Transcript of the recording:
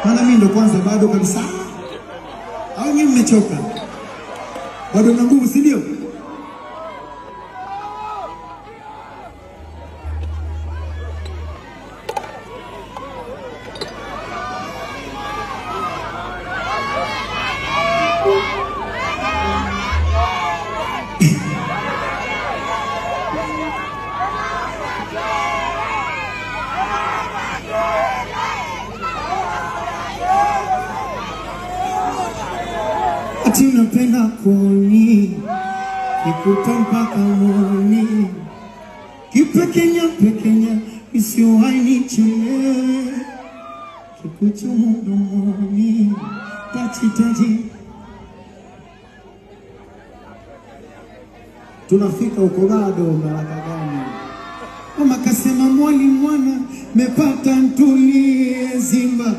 Maana mimi ndo kwanza bado kabisa. Au nyinyi mmechoka? Bado na nguvu, si ndio? Ati unapenda kuni kikupa mpaka mwoni kipekenya isiyowaini chile kikuchumu domoni tachi. Tunafika uko bado baraka gani? Mama kasema mwali mwana mepata ntulie Zimba.